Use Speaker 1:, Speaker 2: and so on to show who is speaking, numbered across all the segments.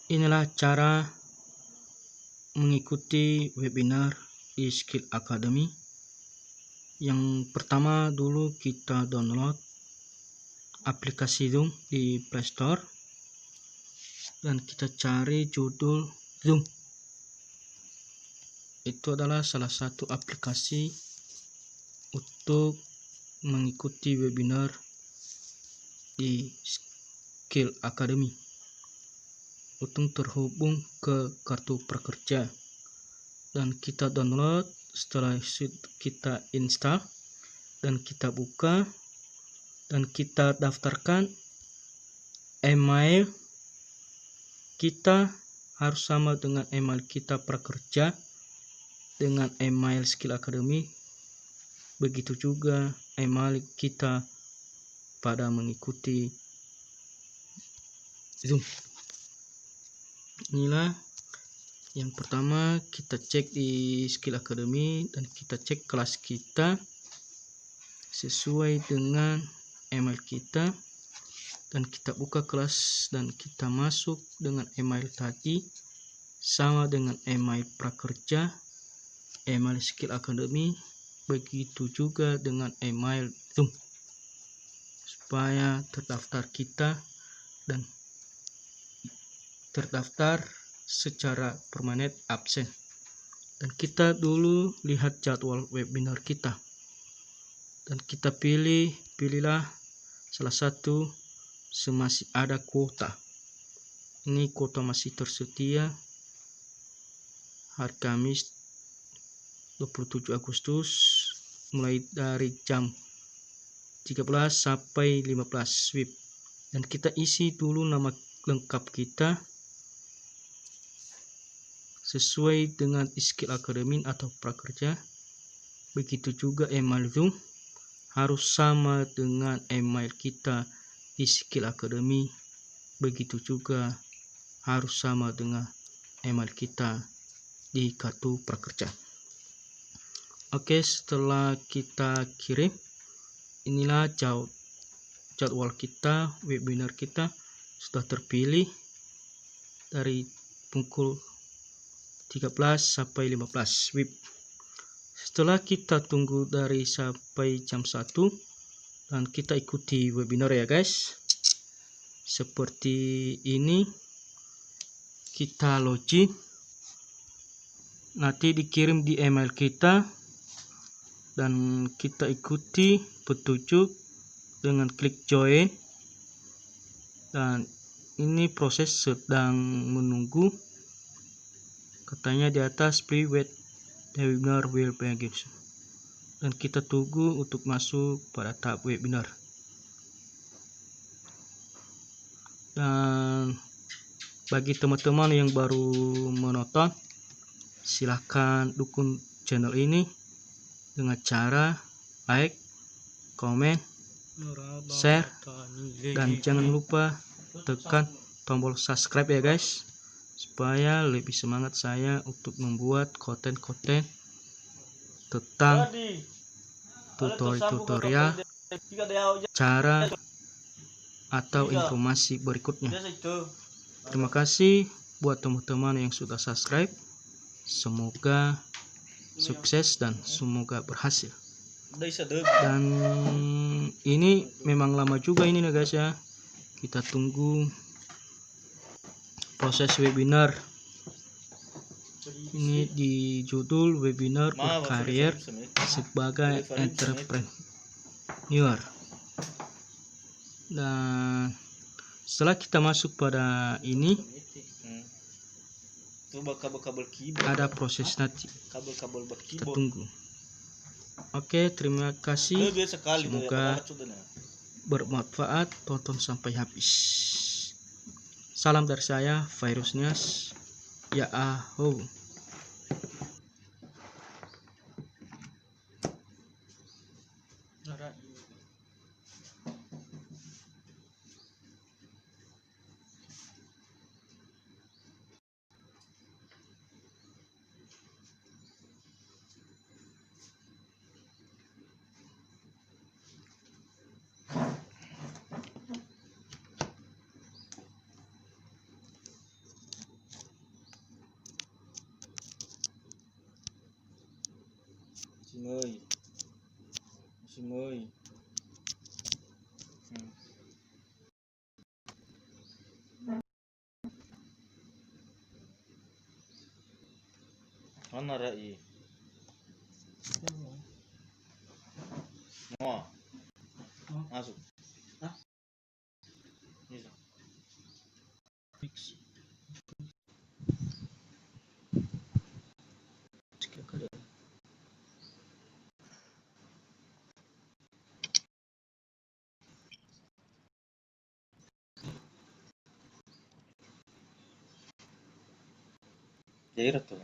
Speaker 1: Inilah cara mengikuti webinar di Skill Academy. Yang pertama dulu kita download aplikasi Zoom di Play Store dan kita cari judul Zoom. Itu adalah salah satu aplikasi untuk mengikuti webinar di Skill Academy. Untuk terhubung ke kartu prakerja dan kita download. Setelah itu kita install dan kita buka dan kita daftarkan email kita harus sama dengan email kita prakerja dengan email Skill Academy. Begitu juga email kita pada mengikuti Zoom. Inilah yang pertama, kita cek di Skill Academy dan kita cek kelas kita sesuai dengan email kita dan kita buka kelas dan kita masuk dengan email tadi sama dengan email prakerja, email Skill Academy, begitu juga dengan email Zoom supaya terdaftar kita dan terdaftar secara permanen absen. Dan kita dulu lihat jadwal webinar kita dan kita pilihlah salah satu semasih ada kuota. Ini kuota masih tersedia hari Kamis 27 Agustus mulai dari jam 13 sampai 15 WIB. Dan kita isi dulu nama lengkap kita sesuai dengan Skill Academy atau prakerja. Begitu juga email Zoom harus sama dengan email kita di Skill Academy. Begitu juga harus sama dengan email kita di kartu prakerja. Oke, setelah kita kirim, inilah jadwal kita, webinar kita sudah terpilih dari pukul 13 sampai 15 WIB. Setelah kita tunggu dari sampai jam 1 dan kita ikuti webinar ya guys. Seperti ini kita login. Nanti dikirim di email kita dan kita ikuti petunjuk dengan klik join. Dan ini proses sedang menunggu. Katanya di atas please wait, the webinar will begin. Dan kita tunggu untuk masuk pada tahap webinar. Dan bagi teman-teman yang baru menonton, silahkan dukung channel ini dengan cara like, komen, share, dan jangan lupa tekan tombol subscribe ya guys, supaya lebih semangat saya untuk membuat konten-konten tentang tutorial cara atau informasi berikutnya. Terima kasih buat teman-teman yang sudah subscribe. Semoga sukses dan semoga berhasil. Dan ini memang lama juga ini nih guys ya. Kita tunggu proses webinar. Ini di judul webinar berkarir sebagai entrepreneur. Dan setelah kita masuk pada ini ada proses nanti. Kita tunggu. Oke, terima kasih. Semoga bermanfaat. Tonton sampai habis. Salam dari saya, Virusnias. Yahoo. Sungoi. Sungoi. Mana rai? Mau masuk. Hah? Bisa. Fix. Daerah tuh.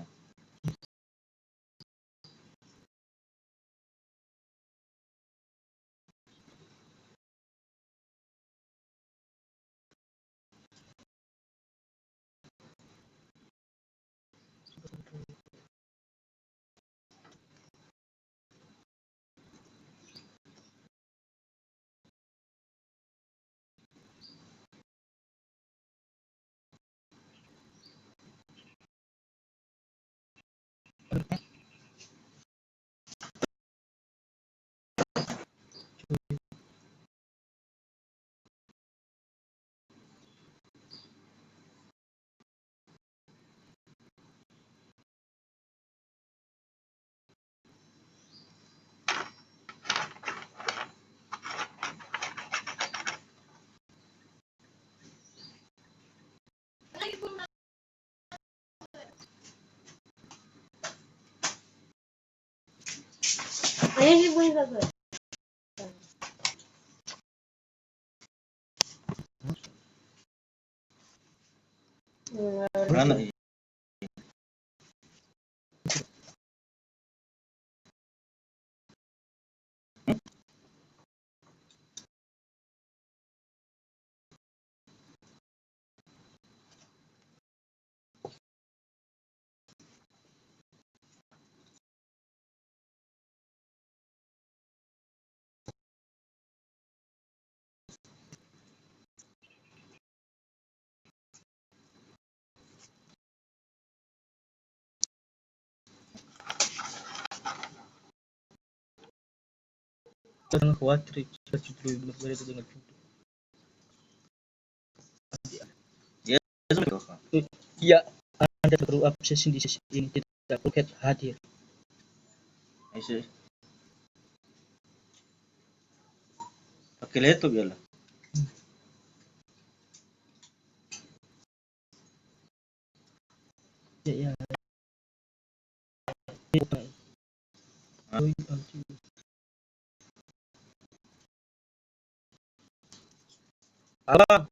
Speaker 1: Ayo sih boleh bagus. Mana ini? Jangan khawatir jika justru berbeda dengan pintu. Ya, ya, Anda perlu absen di sesi ini, tidak perlu hadir. Aisyah, pakai laptop ya lah. Ya, ya. Apa?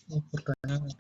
Speaker 1: Pertanyaan.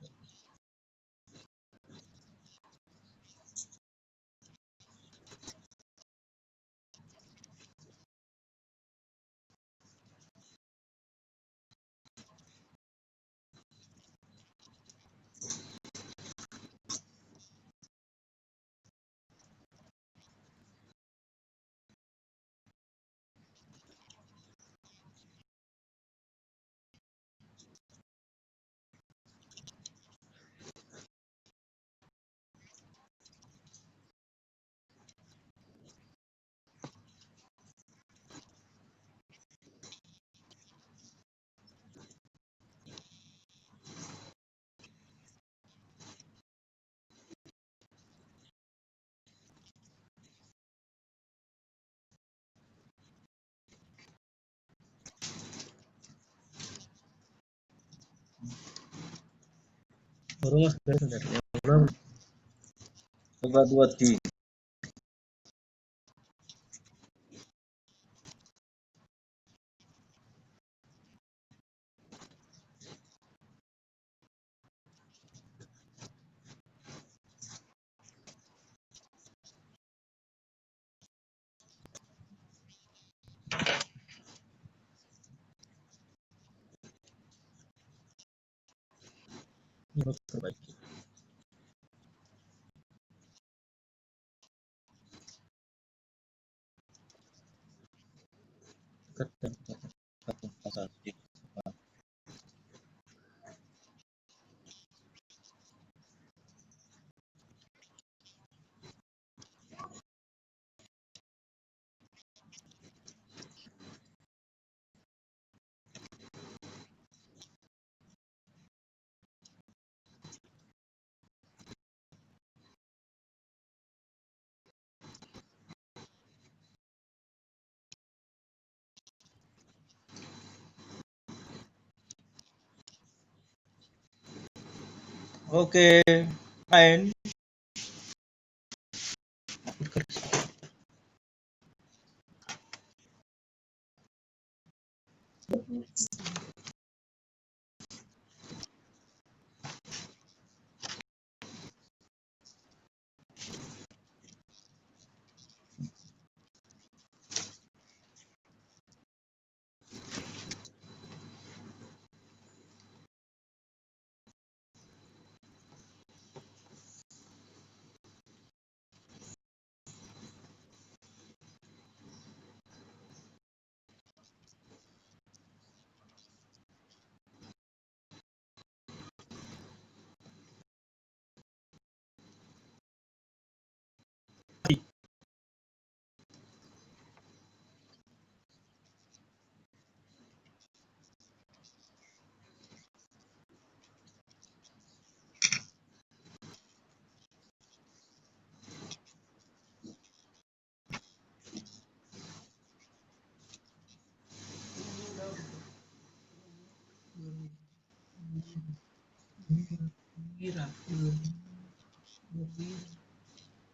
Speaker 1: Rumah sudah yang berapa?
Speaker 2: Coba 2 3.
Speaker 1: Ini harus perbaiki.
Speaker 2: Pasal Oke, main.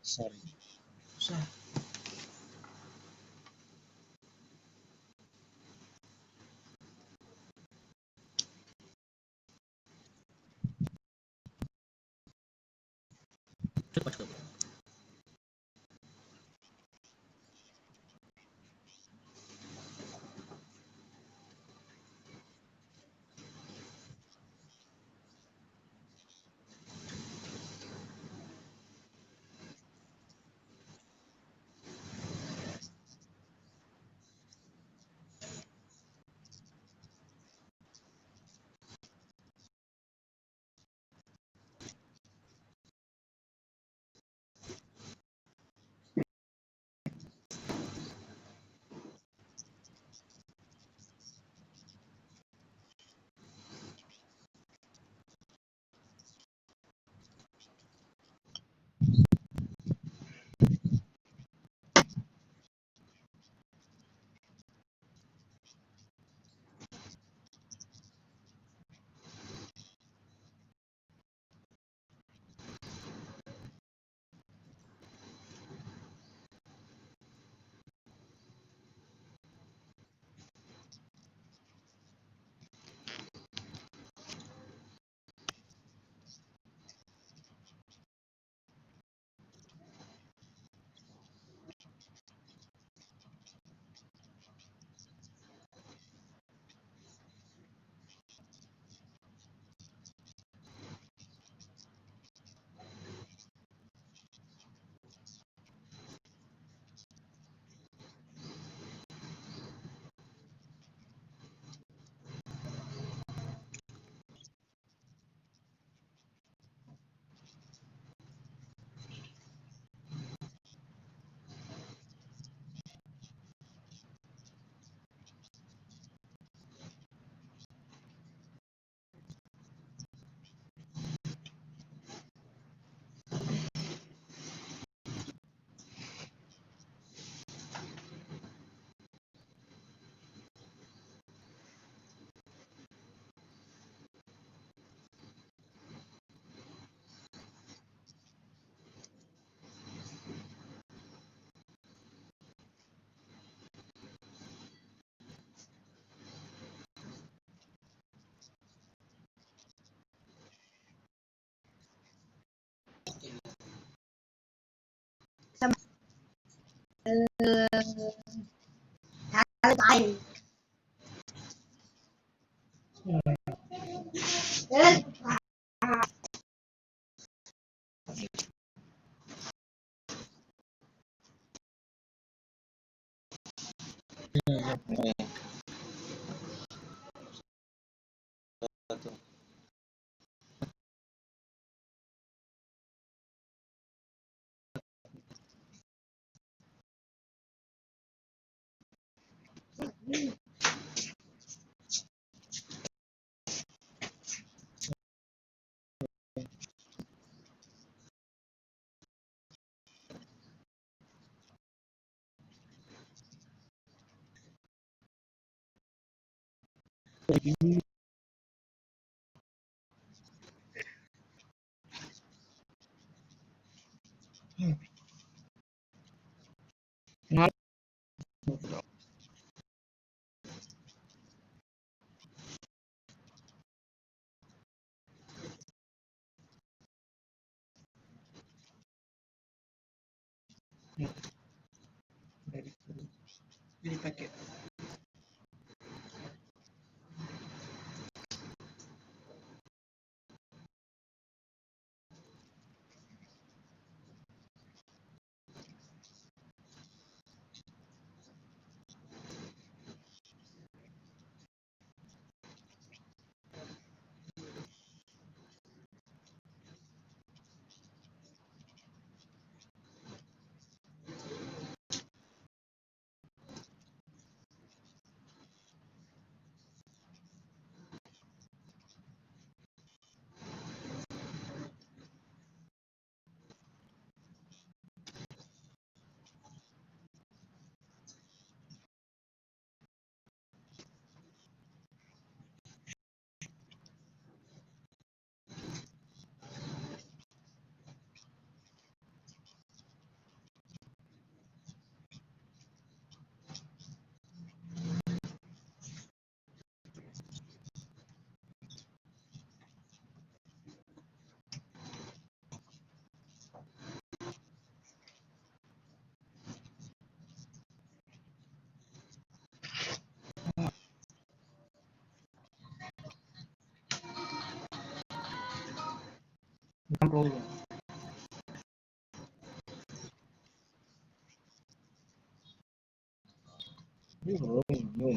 Speaker 2: Sorry.
Speaker 1: Susah. Cepat coba.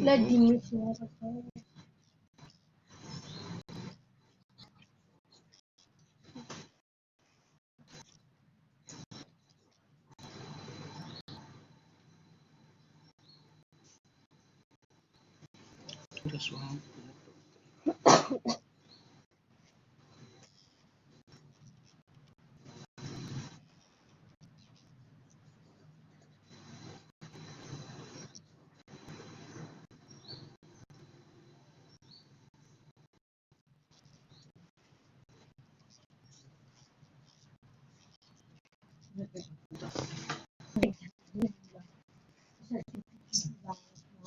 Speaker 3: Lah di mute suara saya.
Speaker 1: Udah suara.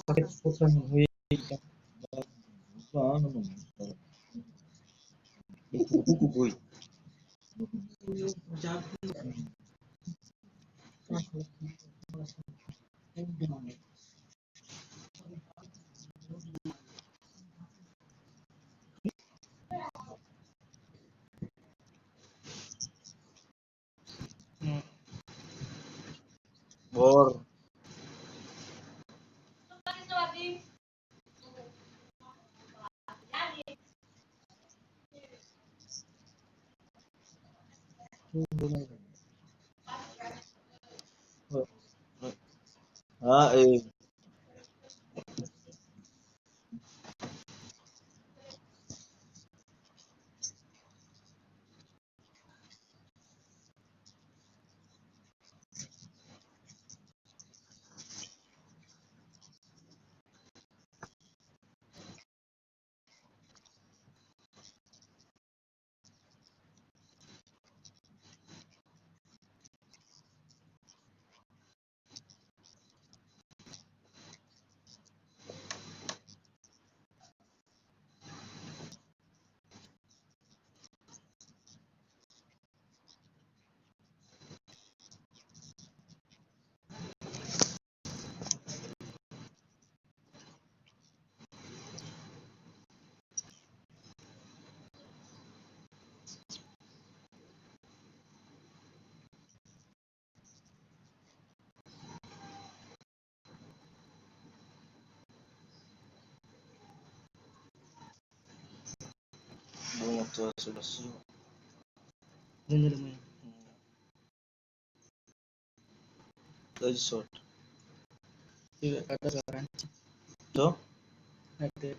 Speaker 2: Sakit pusan hui. Ano mo? Kuku boy. Bor. Ah, eh. Bunga tua sudah siap.
Speaker 1: Ganyan mo yan.
Speaker 2: Lagi short.
Speaker 1: Iya, kata sekarang.
Speaker 2: So,
Speaker 1: Nanti.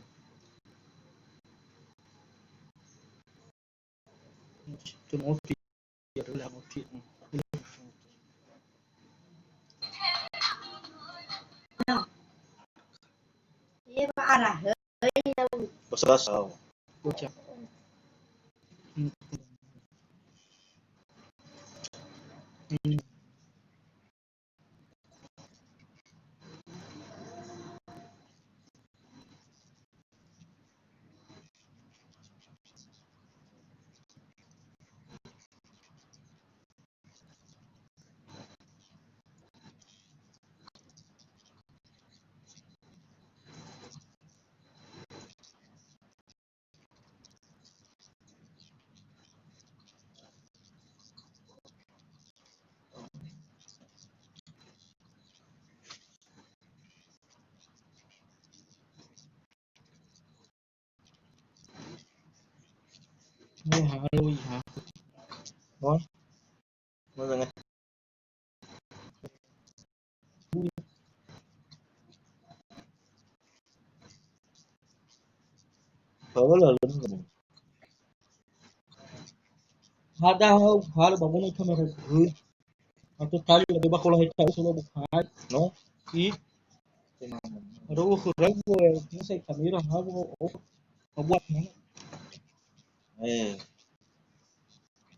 Speaker 1: Cuma outfit. Ya, udah outfit.
Speaker 3: Iya Pak Arah.
Speaker 2: basah-basah.
Speaker 1: Bocah. Oh, halo ya.
Speaker 2: Oh, mana nih? Bawa lalu.
Speaker 1: Ada hal bangunan kamera. Atau tali lebih bakal hita usul bukan.
Speaker 2: No?
Speaker 1: I. Ada ukur lagi ya. Saya kamera hago. Buat mana?
Speaker 2: Eh,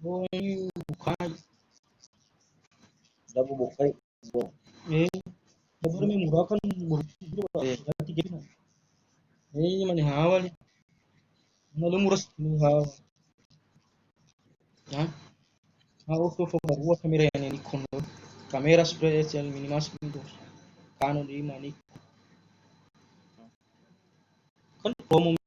Speaker 1: Oh, ini bukan.
Speaker 2: dah bukai.
Speaker 1: Eh, baru murah kan
Speaker 2: Eh,
Speaker 1: berarti gitu. Ini mana hawa nih? Lalu murah hawa. Ya. Aku baru kamera yang Nikon. Kamera spesial minimal itu. Canon di mana? Kan promo.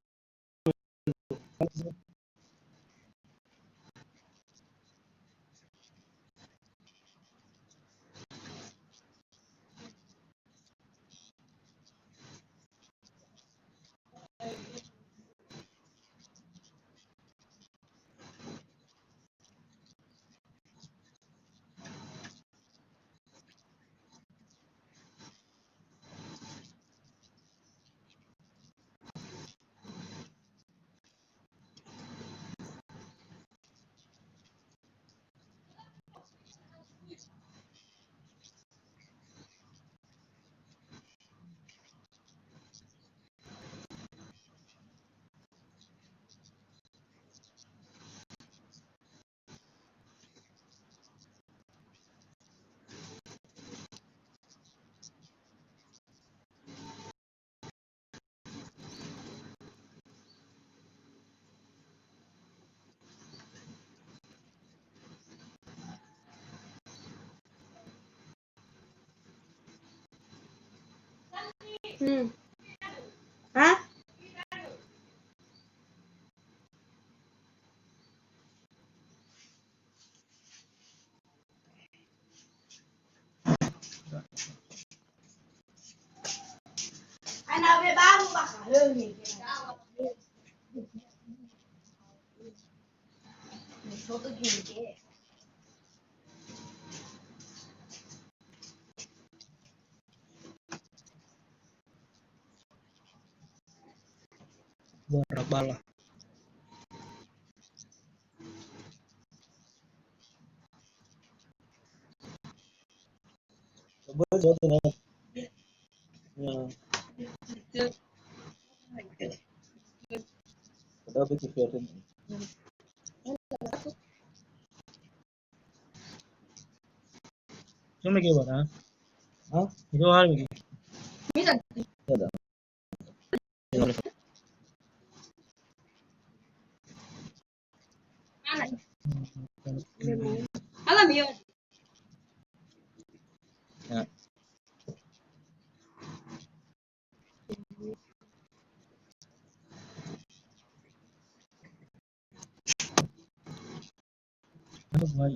Speaker 3: Hah? Anak baru bakal ni. Soto gini.
Speaker 1: Barak bala.
Speaker 2: coba jawab nih. Ya, udah bikin film.
Speaker 1: Cuma gimana?
Speaker 2: Hah?
Speaker 1: Itu hal begini.
Speaker 3: Bisa.
Speaker 2: Ada.
Speaker 3: Anak. Alam yun.
Speaker 2: Ya.
Speaker 1: Ano ba?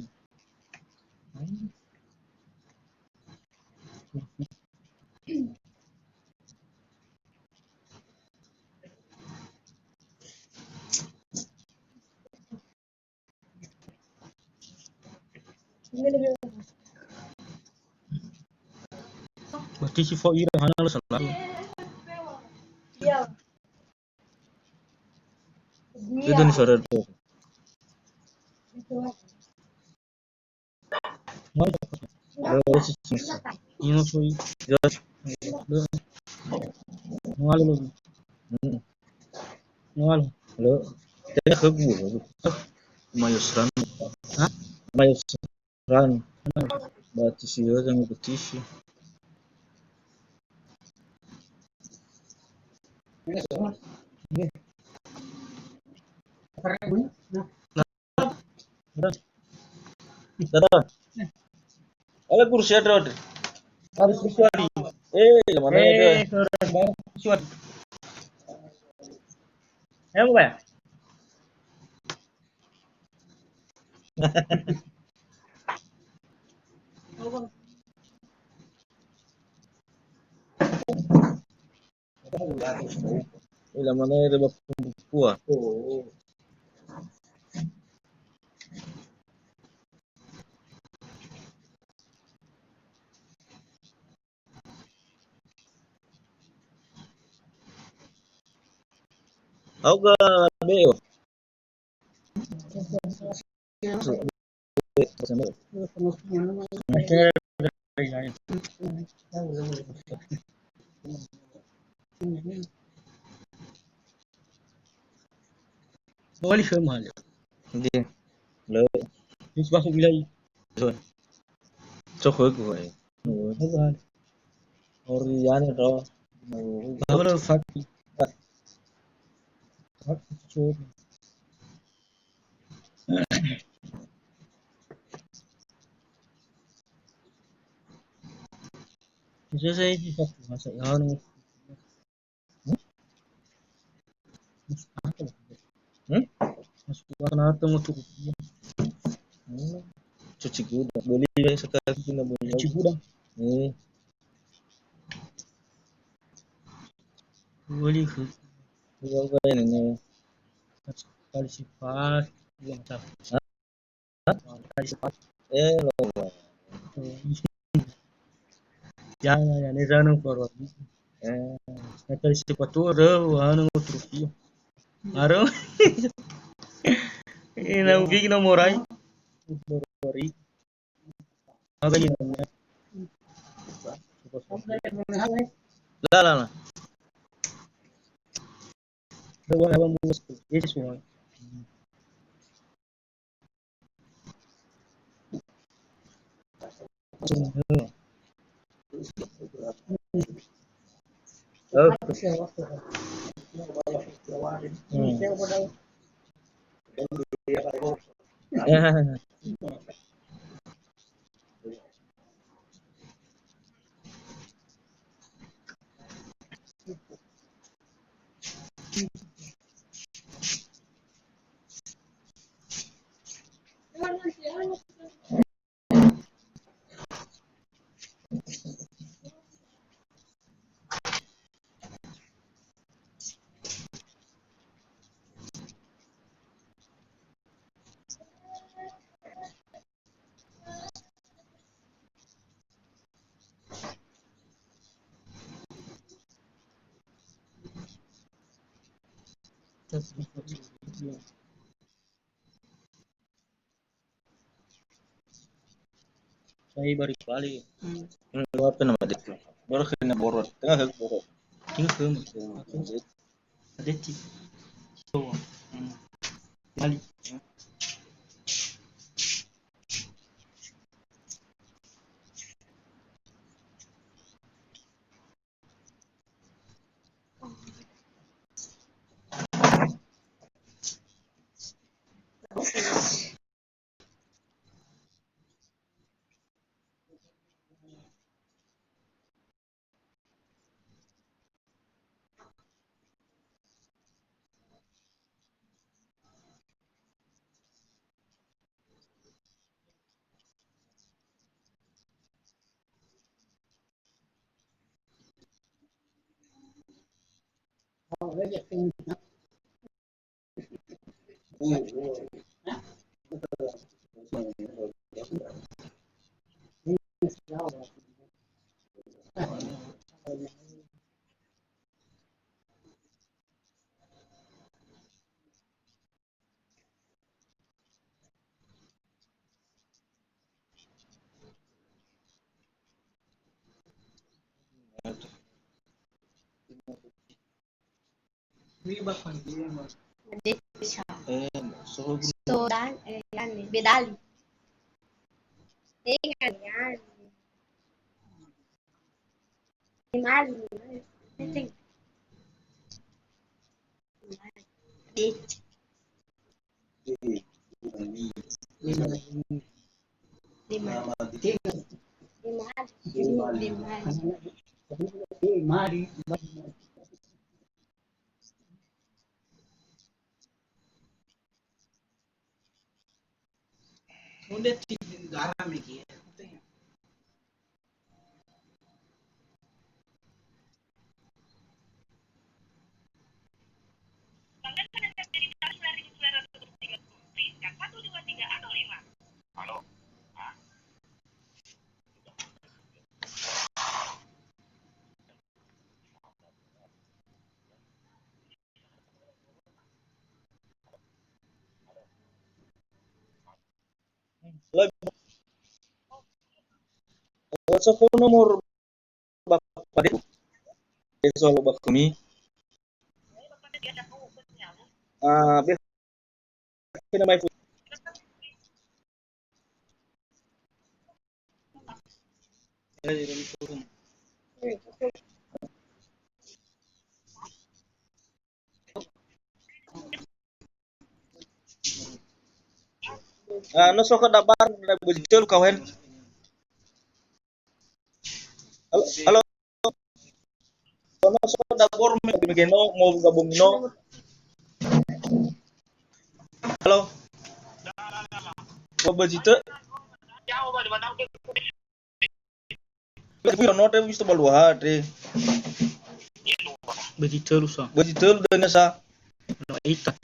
Speaker 2: Berarti si Foira hana lo salah.
Speaker 3: Iya.
Speaker 2: Itu nih suara tuh. Mau lo si ini foi jelas. Mau lo. Mau lo. Tanya ke gue. Mayosran. Hah? Mayosran. Berarti sih yang petisi. Dadah. Ala kursi ada. Harus kursi. Mana ada? Kursi. Ayo Pak. Mana ada buah. Aku ke Beo. Boleh sama aja. Hindi. Lo. Yung masuk bilay. So ko eh. Oriyan ito. Bago fakti. Fakti. Bisa saya di fakti masa ano. Mas warna ito mo tuh. Cuci gudang. Boleh sekarang kita boleh. Cuci gudang. Boleh ke? Ikaw ba yan? Kalisipas. Kalisipas. Lo. Jangan ya, jangan forward. Kalisipas tuh ada ano mo trofeo. Araw. Inaugi na moray. Moray. Agay na. La. Habang bukas ko. Yes, one. Saya baru balik. Apa nama itu? Baru kena borot. Tengah borot. Tinggal ke. Ada cip. So. Balik.
Speaker 3: Desa.
Speaker 2: Solo
Speaker 3: Sodan, yani Bedali. Yani. Mali. Think. Beach. Lima. Lima.
Speaker 2: What's phone nomor Bapak deh? Soal Bapak kami. Be nama iPhone. No so ka dabar na bujul kawen. Halo, no so ka dabor me geno mo gabung no. Halo. Wa bajita. Tapi no te visto balwa te.
Speaker 1: Begitu lusa.
Speaker 2: Bajita dan sa.
Speaker 1: No ita.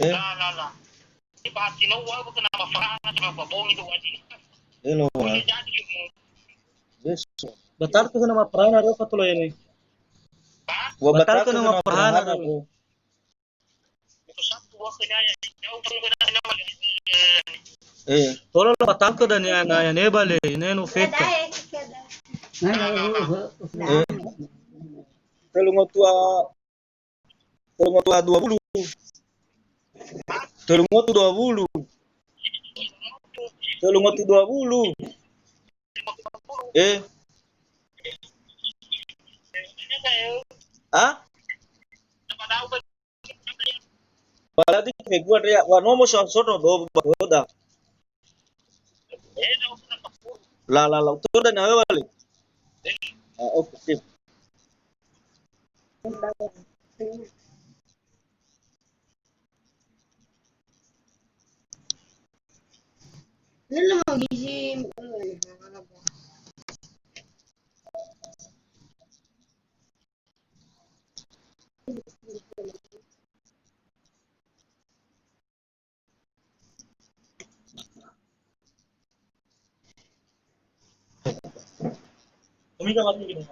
Speaker 4: La.
Speaker 2: Hello. Yes. Batal ko nama prana ro patulo ini. Wa batal ko nama prana ro.
Speaker 1: Tolo lo batal ko dan ya nebale, neno feta.
Speaker 2: Telung tua 20. Telung 20. Telung 20. Ah? Baladi ke gua dia wa nomo sono do boda. La utur dan awe bali. Oke sip.
Speaker 3: Lalu mau gizi.
Speaker 2: Kami kan lagi gini.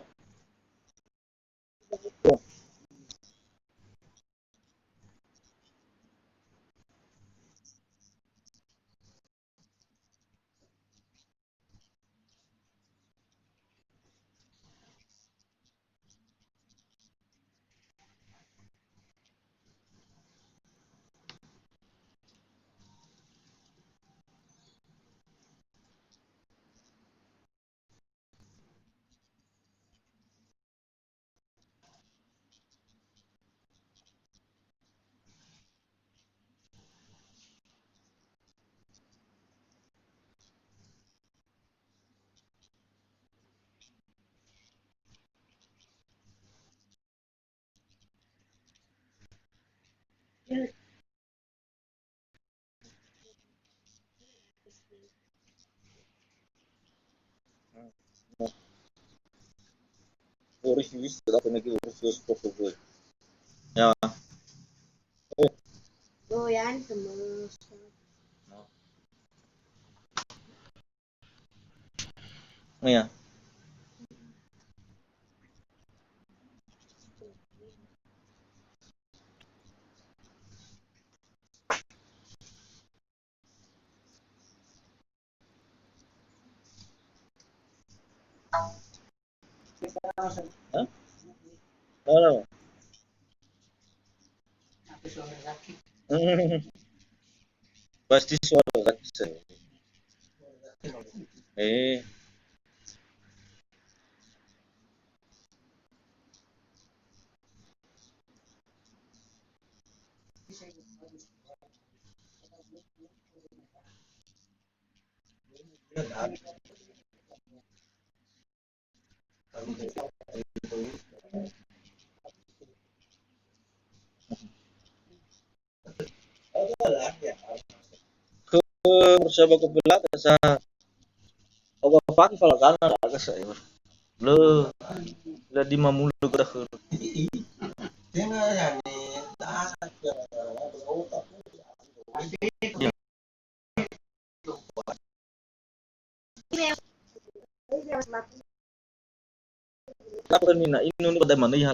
Speaker 2: Refuse dat en ik refuse voor. Ja.
Speaker 3: Doyan temus.
Speaker 2: Ya. Hah? Halo. Pasti suara kacau. Eh, ke bersama ke belakang sa. Aku pakai kalau kanan agak saya. Le, le di mamulu gerak. Apa ni nak ini pada mana ya?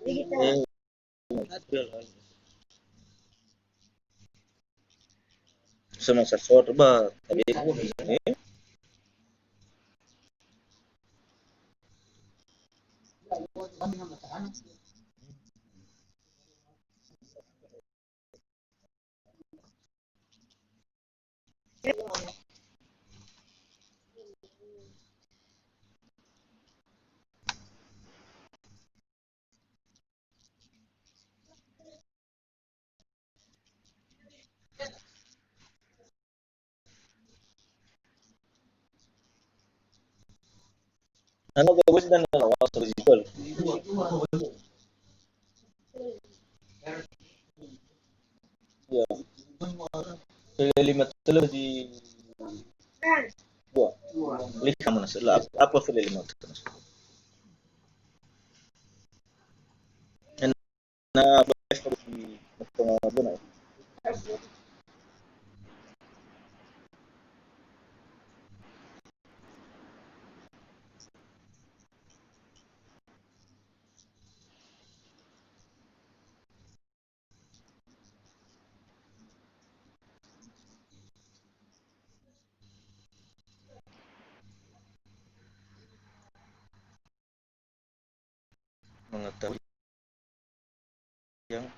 Speaker 2: Eh, semasa sort ba, tapi aku ni. Ano gagawin na nawa sa residual? Ya. Saya lima telur di dua. Lihat mana salah apa file lima telur. Na balik ko di pangabuna. Mengetahui yang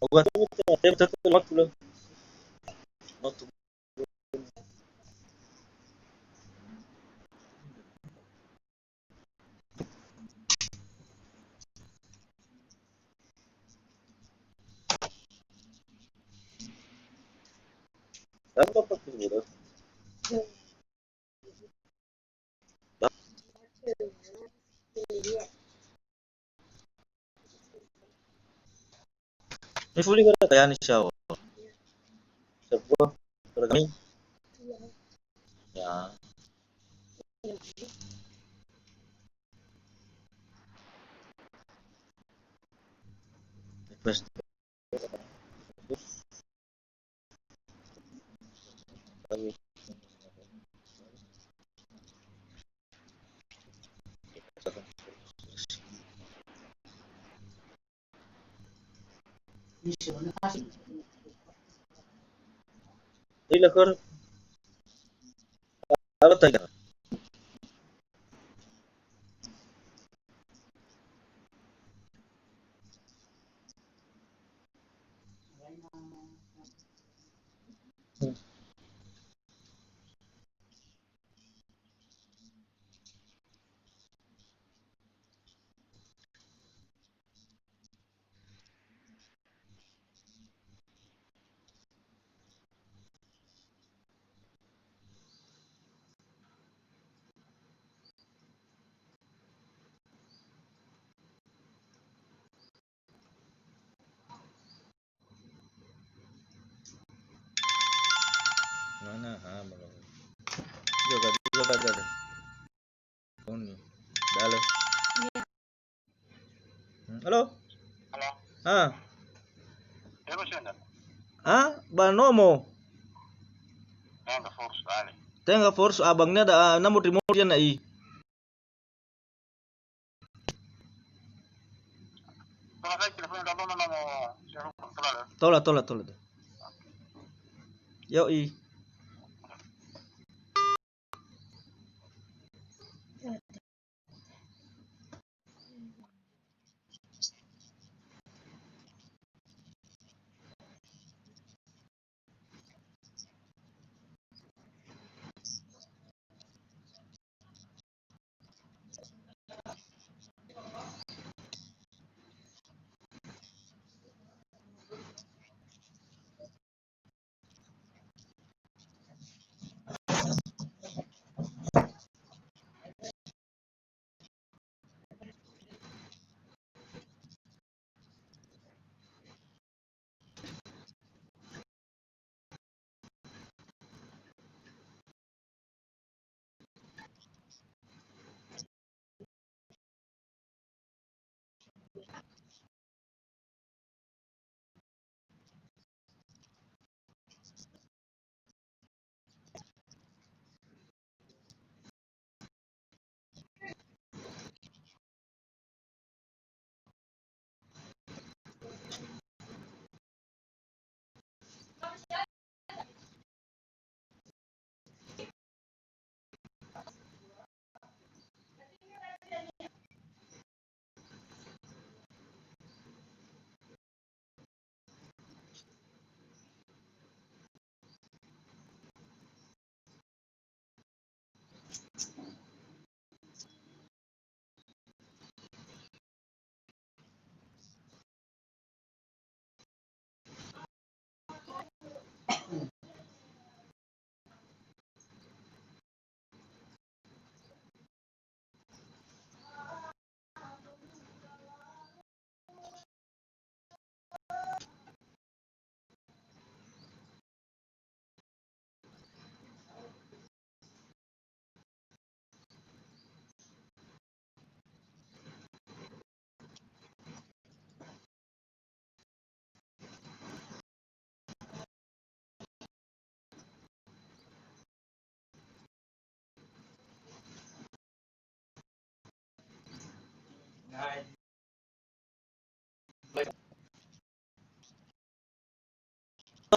Speaker 2: obat itu tem satu waktu lo. Waktu apa waktu itu? Ini fully ko kaya ni siya. Sebuah programming. Ya. First Ila ko apa tayo? Mana ha malo. Juga. Ini. Dale. Halo?
Speaker 4: Halo.
Speaker 2: Ah.
Speaker 4: Siapa sih Anda?
Speaker 2: Ah, Banomo.
Speaker 4: Enggak force kali.
Speaker 2: Tenga force abangnya ada nomor remote yan na i.
Speaker 4: Kalau saya telepon udah lama mau siapa kontrol ya?
Speaker 2: Tola. Yo i.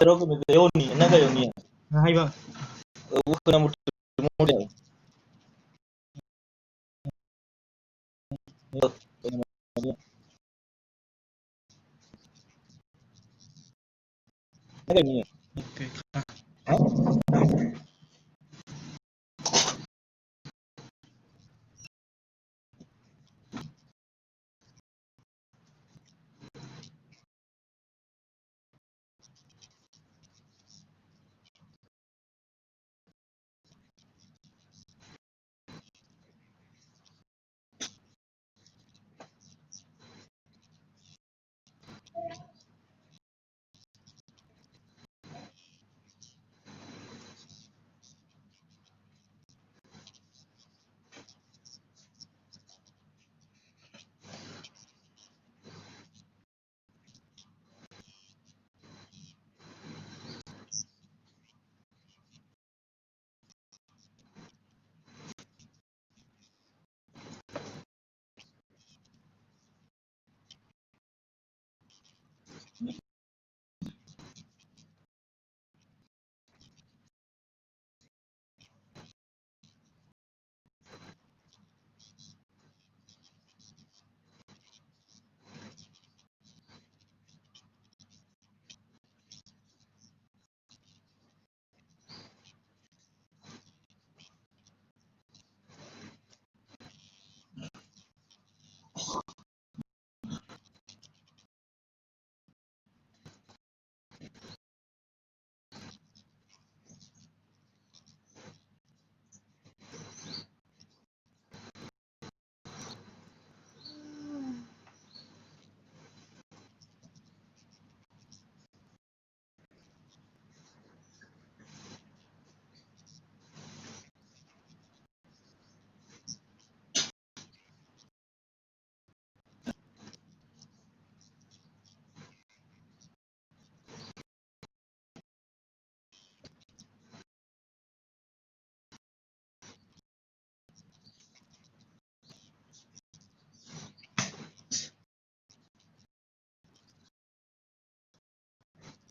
Speaker 2: Pero ko me yoni, naga yoni.
Speaker 1: Hai bang.
Speaker 2: Bukan nomor remote yan. Naga yoni.
Speaker 1: Oke.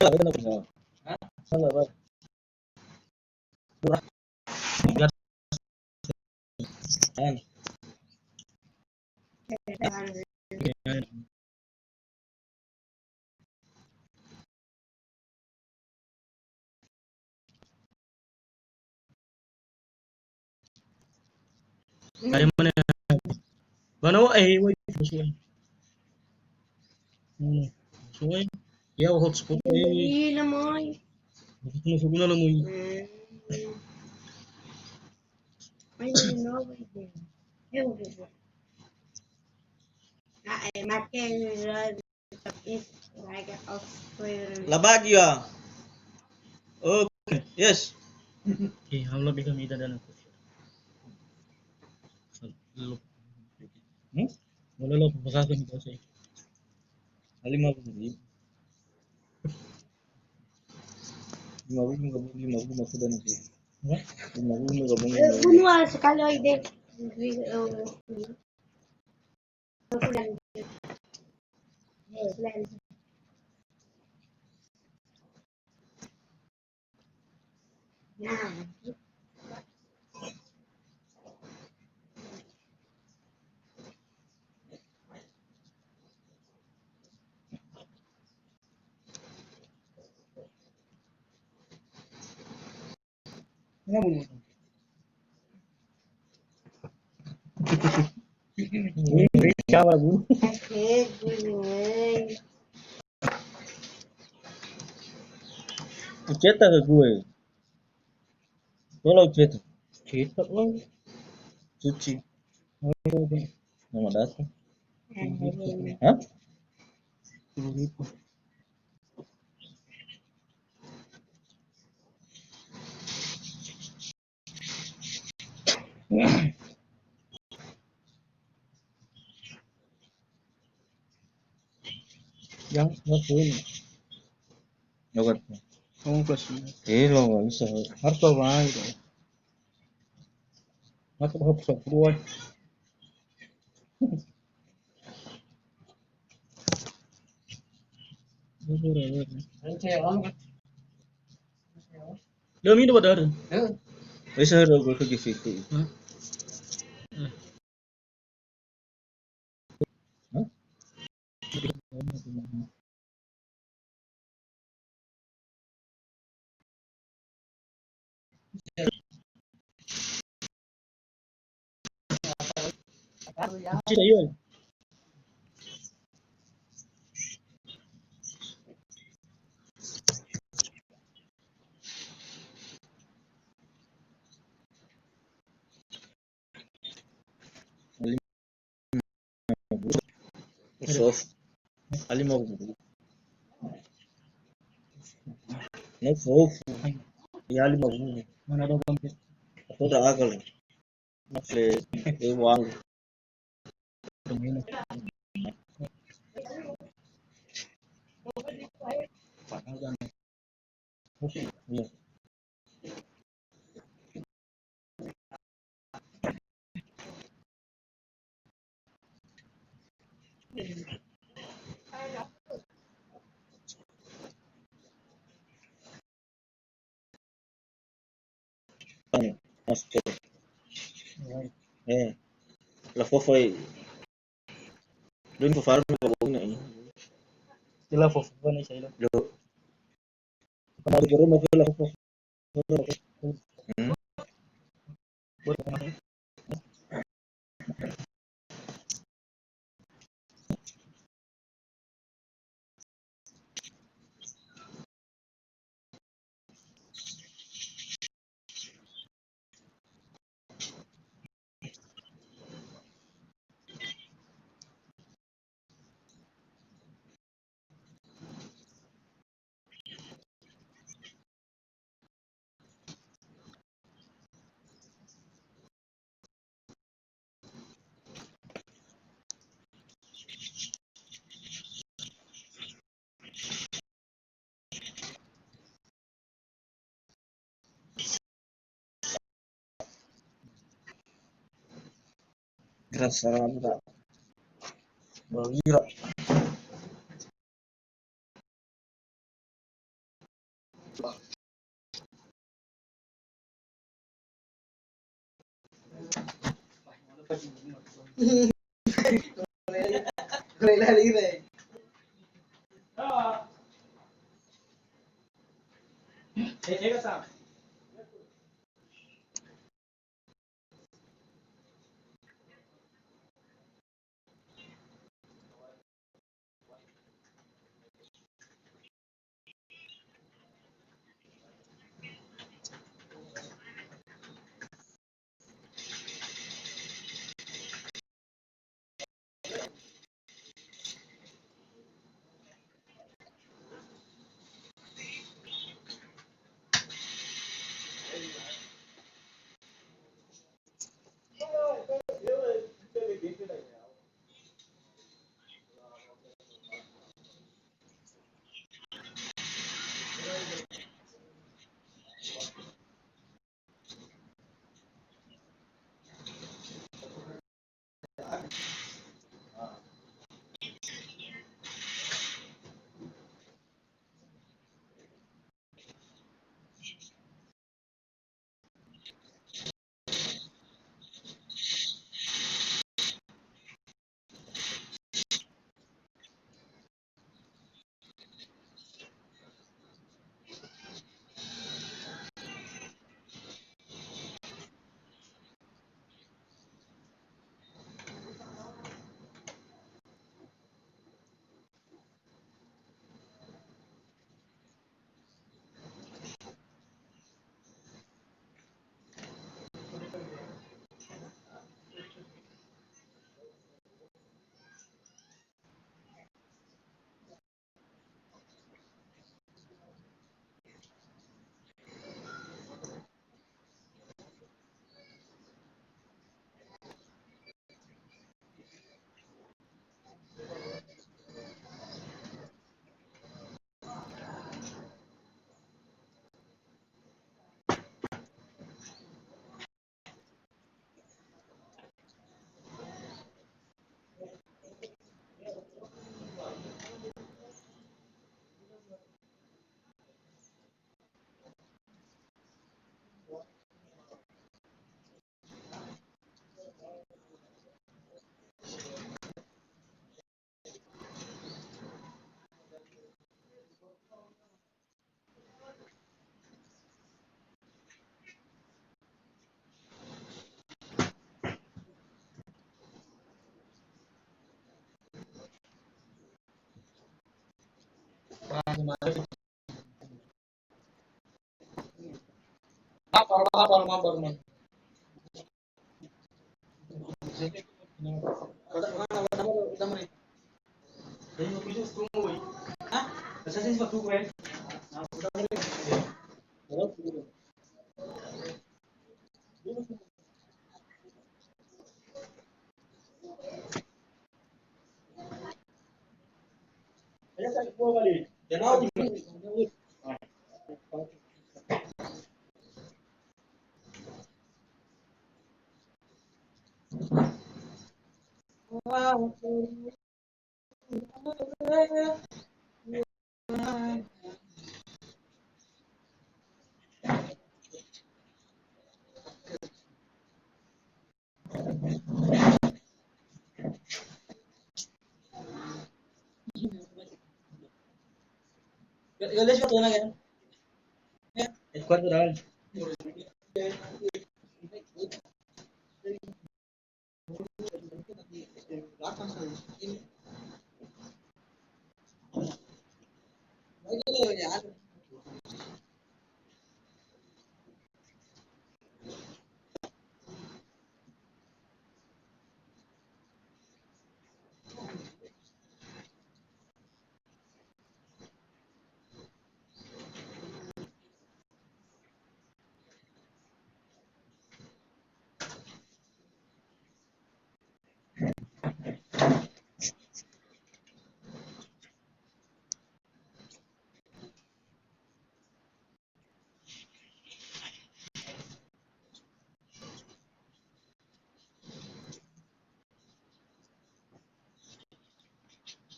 Speaker 2: Salah betul apa salah? Salah Pak. Murah. Biar kan.
Speaker 1: Ada mana? Mana woi sesuai. Sesuai. Ya hotspot
Speaker 3: Hindi naman.
Speaker 1: Masuk na lang mo.
Speaker 3: I don't know what it is. Ewan ko. I makin is like a Australian.
Speaker 2: Labagi ya. Okay. Yes.
Speaker 1: Okay, हम लोग भी कमी दादा ना कुछ. Lo, lo pasas con mi cosa.
Speaker 2: Lima puluh. Lima puluh masuk dan sih. Lima puluh gabung.
Speaker 3: Manual sekali ide. Nah,
Speaker 2: Siapa bu?
Speaker 3: sakit gue.
Speaker 2: Cetak ke gue. Tolong cetak.
Speaker 1: Cetak lang.
Speaker 2: Cuci. Nama datang.
Speaker 3: Nah,
Speaker 2: Hah?
Speaker 1: 10,000. Yang ngapain?
Speaker 2: Dapat.
Speaker 1: Kamu kelas
Speaker 2: Lo nggak bisa.
Speaker 1: harus bawa itu. Masa bawa pusat keluar. Demi itu ada.
Speaker 2: Bisa ada gue ke situ.
Speaker 1: Hah?
Speaker 2: Hah?
Speaker 1: Cita yun.
Speaker 2: Soft. Lima puluh. No soft. Ya lima puluh.
Speaker 1: Mana ada bangkit.
Speaker 2: Aku udah akal. Masih uang.
Speaker 1: Permainan.
Speaker 2: Iya. Masuk. La fofo doon farm ko na eh.
Speaker 1: Sila fofu na siya ilo.
Speaker 2: Lo. Kamari ko rin la fofo.
Speaker 1: Buat kemana?
Speaker 2: Gracias a la Bagira.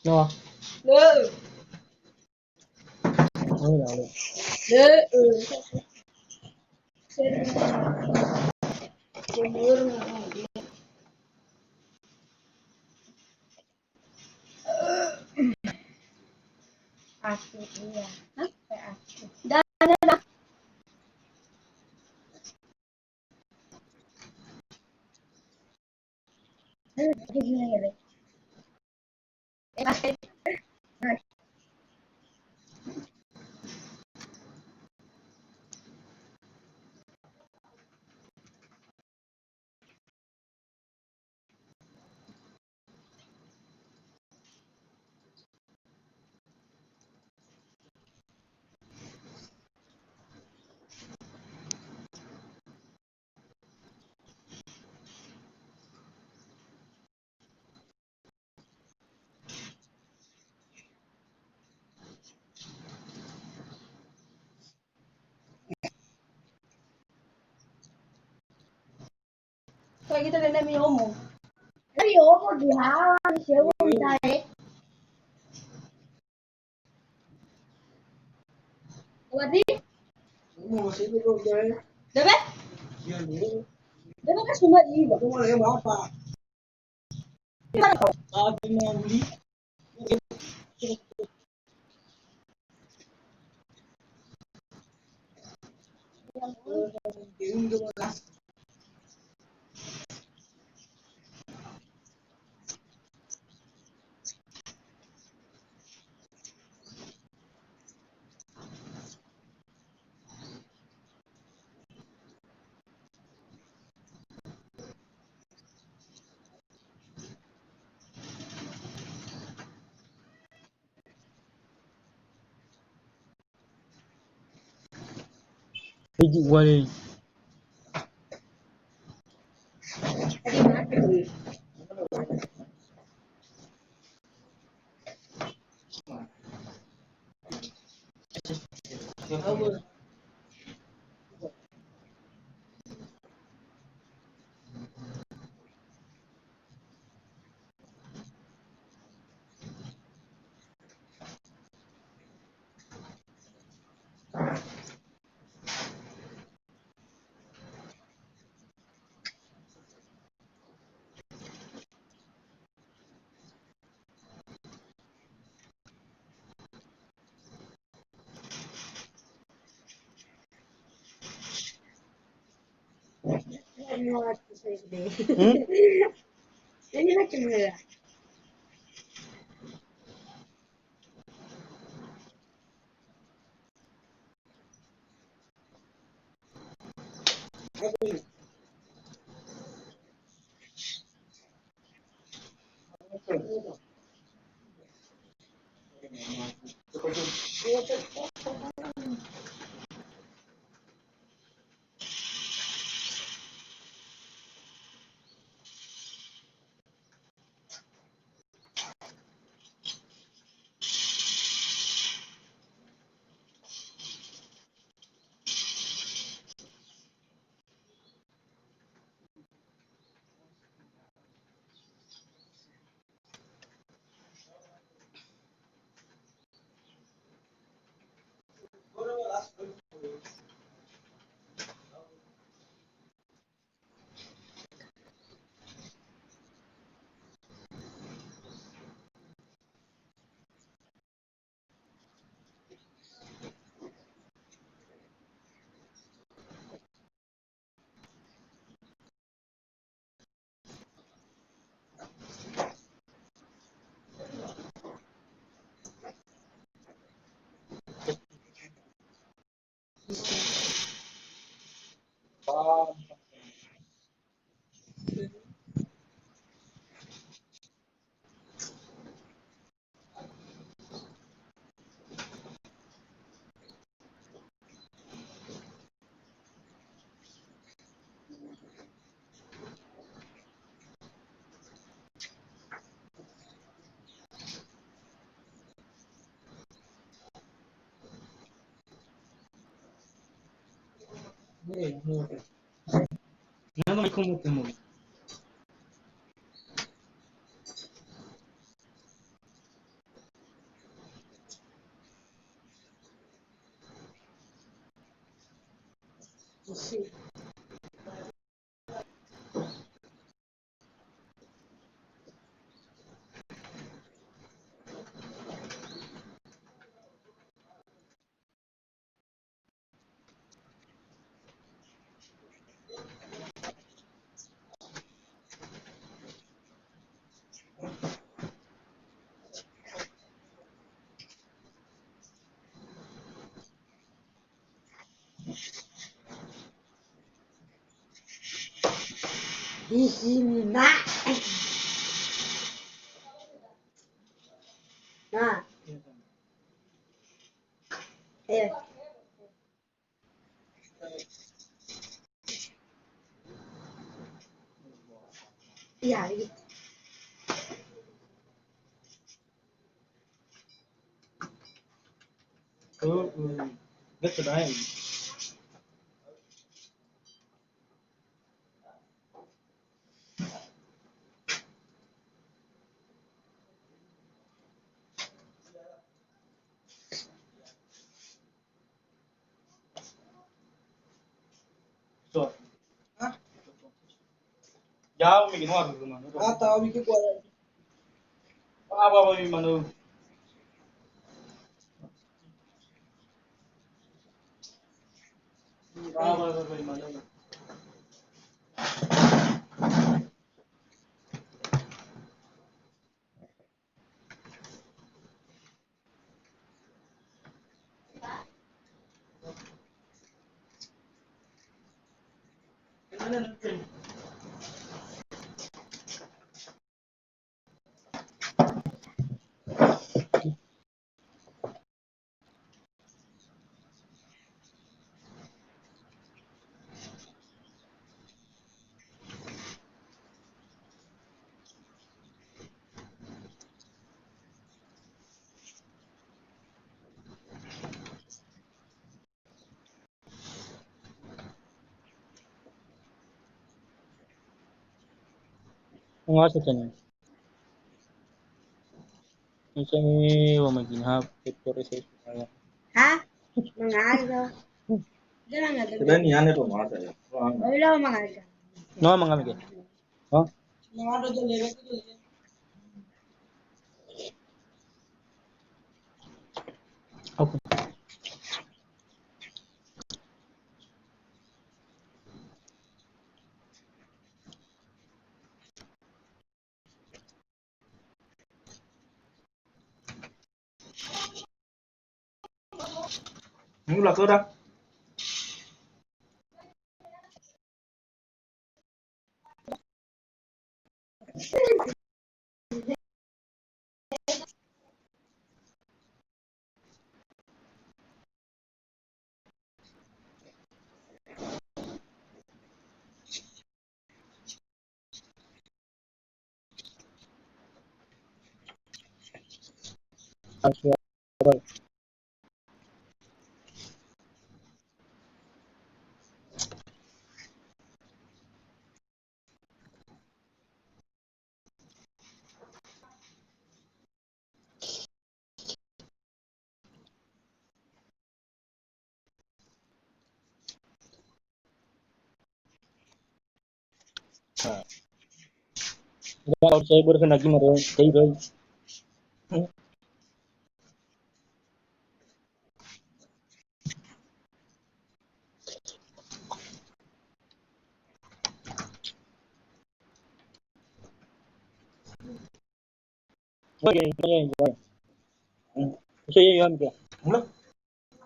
Speaker 1: No.
Speaker 3: Aku iya. Hah? Kayak aku. Kayak kita dan dami ngomong. Tapi ngomong di halang, siapa minta Berarti? Dapat? Dapat kan cuma iba. Cuma yang berapa? Gimana kau? Aku mau beli.
Speaker 1: Biji wale.
Speaker 3: Ini macam mana?
Speaker 1: Nada mais como como.
Speaker 3: Di sini nak. Nah, ayo. Iya, gitu.
Speaker 1: Get to die. So.
Speaker 3: Hah?
Speaker 1: Jauh bikin warna rumah.
Speaker 3: Atau bikin buat
Speaker 1: Apa bikin mana? Apa bikin mana? Mengawas saja nih. Ini wamagin hap sektor saya.
Speaker 3: hah? Mengaga. Jangan ada.
Speaker 2: Sudah ni ane rumah saya.
Speaker 3: Wala mengaga.
Speaker 1: No mangamig. Oh,
Speaker 3: Mengaga tuh lewat itu.
Speaker 1: okay.
Speaker 2: Ini ulah sudah.
Speaker 1: Kalau saya berkena lagi mare, kayak Saya yan ka.
Speaker 2: Ulah.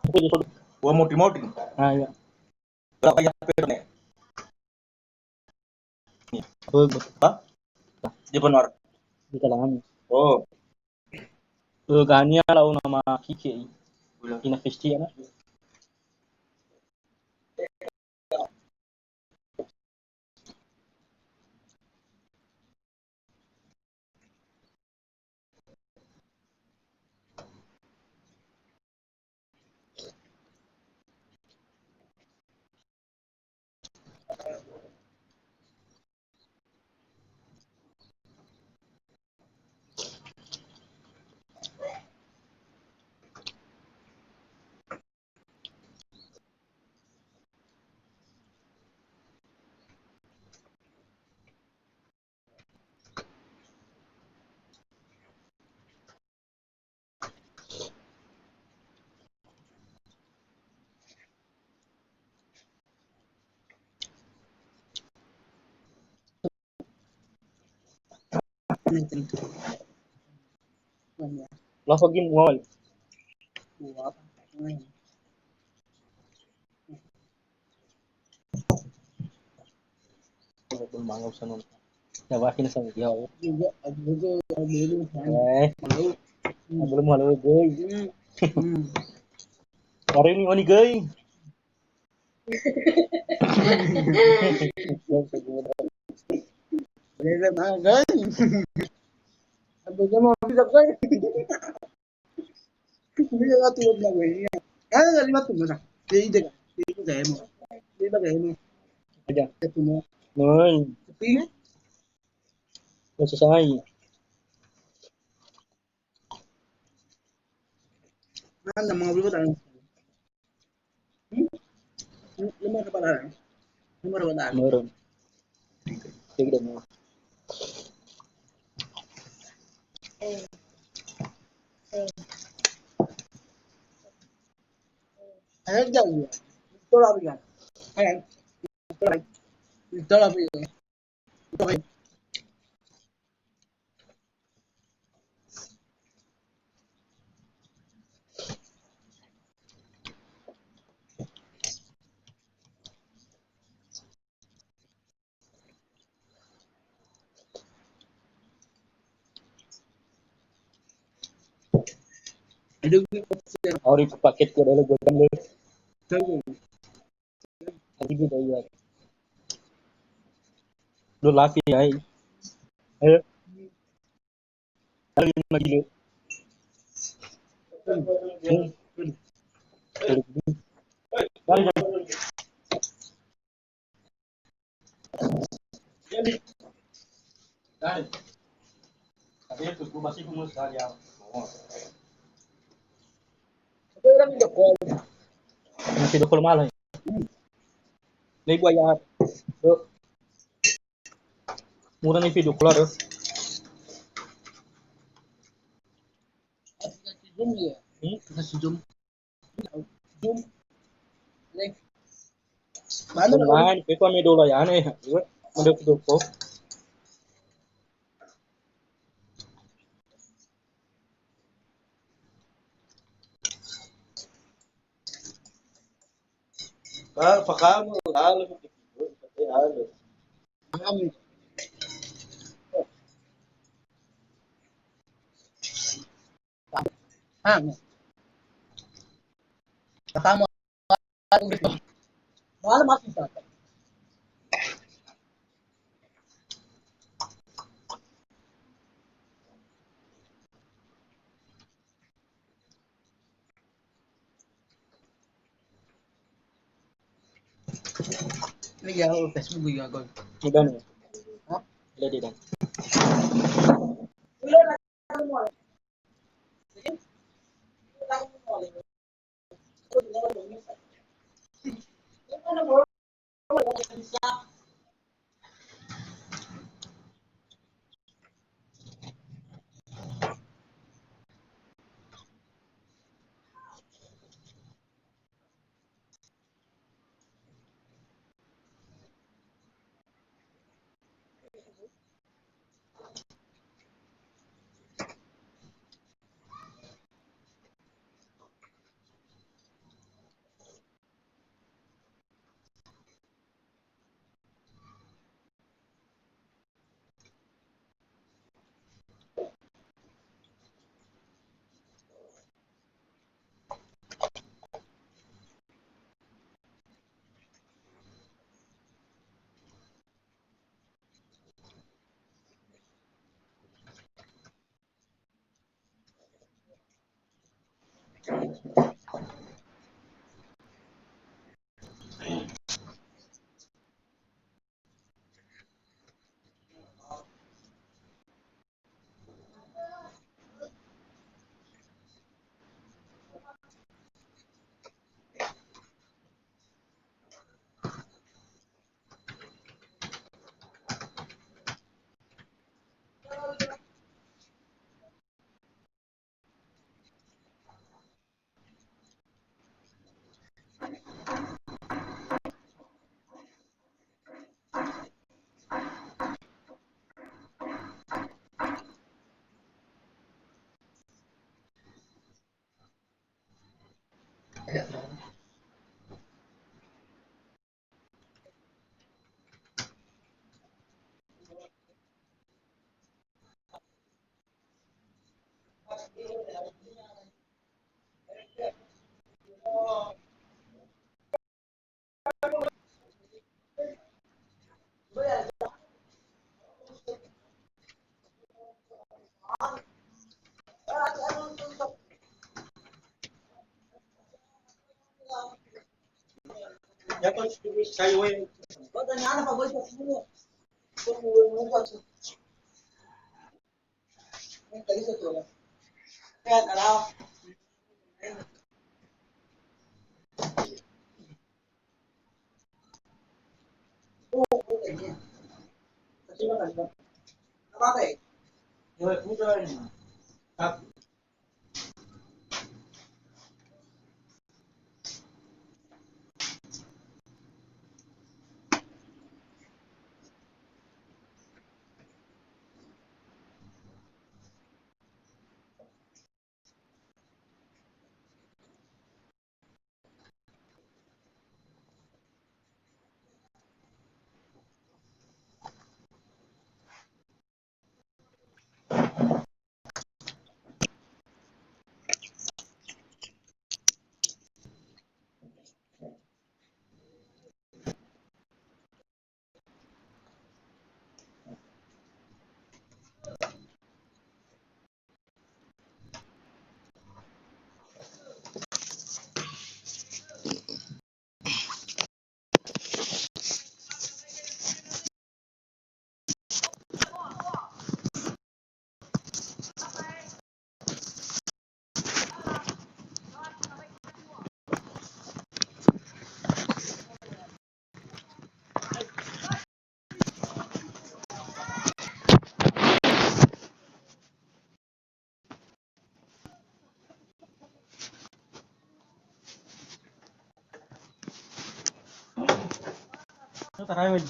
Speaker 1: Ako dito.
Speaker 2: Gua moti-moti.
Speaker 1: Ya.
Speaker 2: Berapa ya pedo nih?
Speaker 1: Pag
Speaker 2: Hah? Di benar.
Speaker 1: di kalangan.
Speaker 2: Oh.
Speaker 1: Gania law nama kike.
Speaker 2: Ulah.
Speaker 1: Ina festi na.
Speaker 2: Lah pagi ngol. Belum mangap sana. Ya wakin sa dia. Belum halo gay. Hari ini oni gay. Aja. Noi, selesai. Meron. Sige mo. Hari paket ko dahil gawin mo. Lagi kita iya. Lo lapi ay. Ayo. Lagi magilo. Masih dokol malah. May buaya. Murah nih video keluar. Online, pero kung may dola yan eh. Mandok ko. Pakamo, halo. Halo. Iban. Lady dan.
Speaker 3: Ya kan saya we. Pertanyaan apa bos? Tadi satu. Ya kalau terima kasih. Apa teh? Ya udah ini. Tarawih.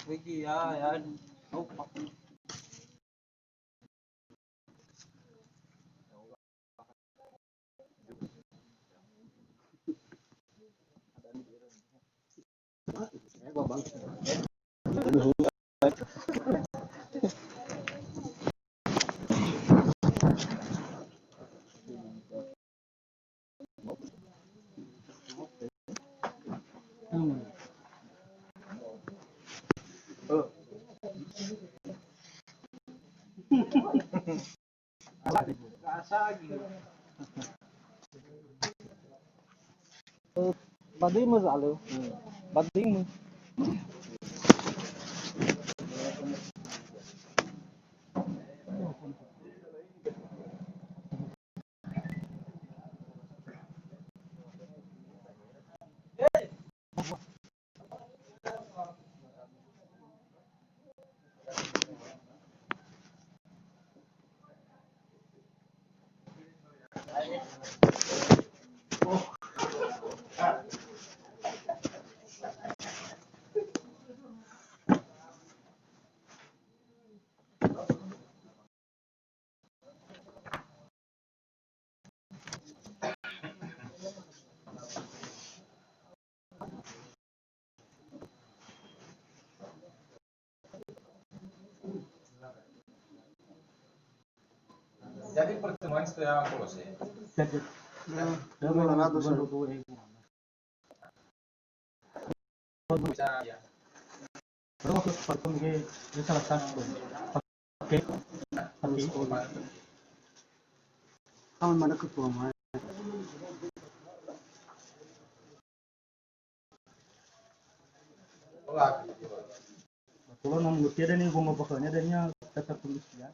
Speaker 3: Wiki ya ya. Badimos alo. Badimos.
Speaker 5: Jadi pertemuan setelah aku sih. Bisa ya.
Speaker 1: Pero waktu pertemuan ke salah satu pakai
Speaker 3: Kamu mana ketua mah?
Speaker 1: kalau nang bukti ada nih bunga pokoknya adanya tetap tulis ya.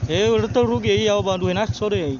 Speaker 1: udah tahu rugi ya bantuin nak sore